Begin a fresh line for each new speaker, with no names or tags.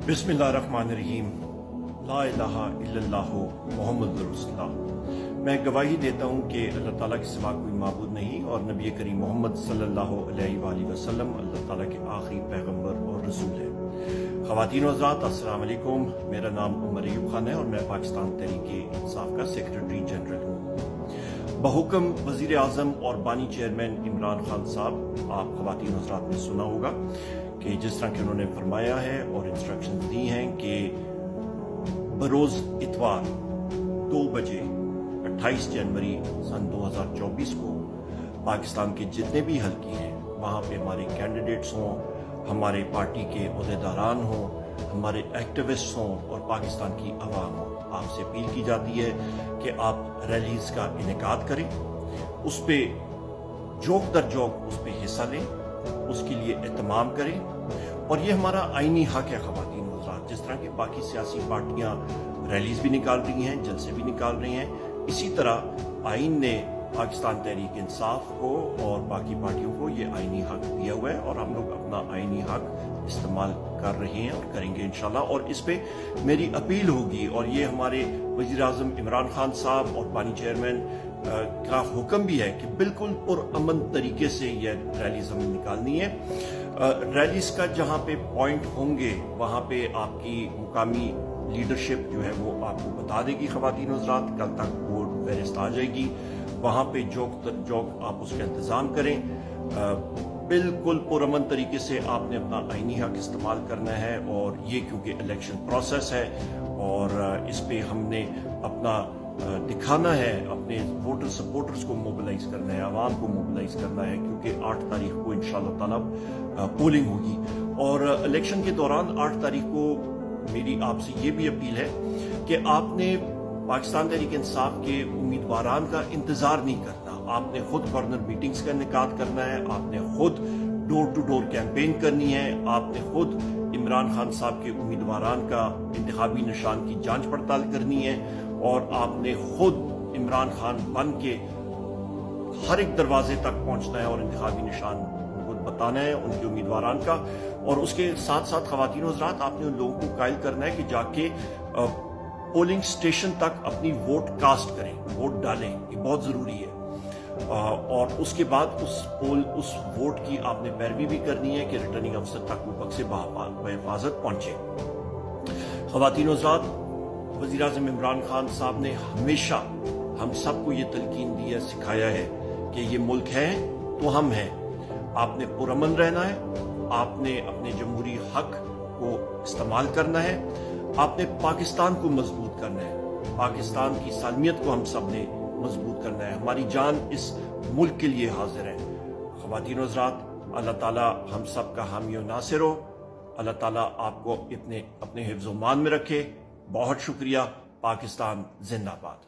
बिस्मिल्लाहिर्रहमानिर्रहीम। ला इलाहा इल्लल्लाहु मुहम्मदुर रसूलुल्लाह। मैं गवाही देता हूँ कि अल्लाह ताला के सिवा कोई माबूद नहीं और नबी करीम मोहम्मद सल्लल्लाहु अलैहि वसल्लम अल्लाह ताला के आखिरी पैगंबर और रसूल हैं। ख़वातीन व हज़रात, अस्सलाम वालेकुम। मेरा नाम उमर अयूब खान है और मैं पाकिस्तान तहरीक-ए-इंसाफ का सेक्रेटरी जनरल हूँ। बहुकम वज़ीर आज़म और बानी चेयरमैन इमरान खान साहब, आप ख़वातीन व हज़रात ने सुना होगा कि जिस तरह के उन्होंने फरमाया है और इंस्ट्रक्शंस दी हैं कि बरोज़ इतवार 2 बजे 28 जनवरी सन 2024 को पाकिस्तान के जितने भी हल्के हैं वहाँ पे हमारे कैंडिडेट्स हों, हमारे पार्टी के ओहदेदारान हों, हमारे एक्टिविस्ट हों और पाकिस्तान की आवाम हो, आपसे अपील की जाती है कि आप रैलीज़ का इनेकाद करें, उस पर जोक दर जोक उस पर हिस्सा लें, उसके लिए एहतमाम करें। और ये हमारा आईनी हक है ख़वातीन व हज़रात। जिस तरह की बाकी सियासी पार्टियां रैलीज भी निकाल रही हैं, जलसे भी निकाल रही हैं, इसी तरह आइन ने पाकिस्तान तहरीक इंसाफ को और बाकी पार्टियों को ये आईनी हक दिया हुआ है और हम लोग अपना आईनी हक इस्तेमाल कर रहे हैं और करेंगे इंशाल्लाह। और इस पे मेरी अपील होगी और ये हमारे वज़ीर आज़म इमरान खान साहब और बानी चेयरमैन का हुक्म भी है कि बिल्कुल पुरअमन तरीके से यह रैलीज हमें निकालनी है। रैलीज का जहाँ पे पॉइंट होंगे वहाँ पे आपकी मुकामी लीडरशिप जो है वो आपको बता देगी। ख़वातीन व हज़रात, कल तक बोर्ड फहरिस्त आ जाएगी, वहाँ पे जोक आप उसका इंतज़ाम करें। बिल्कुल पुरअमन तरीके से आपने अपना आईनी हक इस्तेमाल करना है और ये क्योंकि इलेक्शन प्रोसेस है और इस पे हमने अपना दिखाना है, अपने वोटर सपोर्टर्स को मोबिलाइज करना है, आवाम को मोबिलाइज करना है, क्योंकि 8 तारीख को इंशाअल्लाह ताला पोलिंग होगी। और इलेक्शन के दौरान 8 तारीख को मेरी आपसे ये भी अपील है कि आपने पाकिस्तान तहरीक इंसाफ के उम्मीदवारान का इंतजार नहीं करना, आपने खुद कॉर्नर मीटिंग्स का इनेकाद करना है, आपने खुद डोर टू डोर कैंपेन करनी है, आपने खुद इमरान खान साहब के उम्मीदवारान का इंतखाबी निशान की जांच पड़ताल करनी है और आपने खुद इमरान खान बन के हर एक दरवाजे तक पहुंचना है और इंतखाबी निशान उनको बताना है उनके उम्मीदवारान का। और उसके साथ साथ ख़वातीन व हज़रात, आपने उन लोगों को कायल करना है कि जाके पोलिंग स्टेशन तक अपनी वोट कास्ट करें, वोट डालें, ये बहुत ज़रूरी है। और उसके बाद उस वोट की आपने पैरवी भी करनी है कि रिटर्निंग अफसर तक वो बक्से बहिफाजत पहुंचे। ख़वातीन व हज़रात, वज़ीर आज़म इमरान खान साहब ने हमेशा हम सबको ये तलकीन दी है, सिखाया है कि ये मुल्क है तो हम हैं। आपने पुरअमन रहना है, आपने अपने जमहूरी हक को इस्तेमाल करना है, आपने पाकिस्तान को मजबूत करना है, पाकिस्तान की सालमियत को हम सब ने मजबूत करना है। हमारी जान इस मुल्क के लिए हाजिर है। ख़वातीन व हज़रात, अल्लाह ताला हम सब का हामी व नासिर हो। अल्लाह ताला आपको अपने हिफ्ज़-ओ-मान में रखे। बहुत शुक्रिया। पाकिस्तान जिंदाबाद।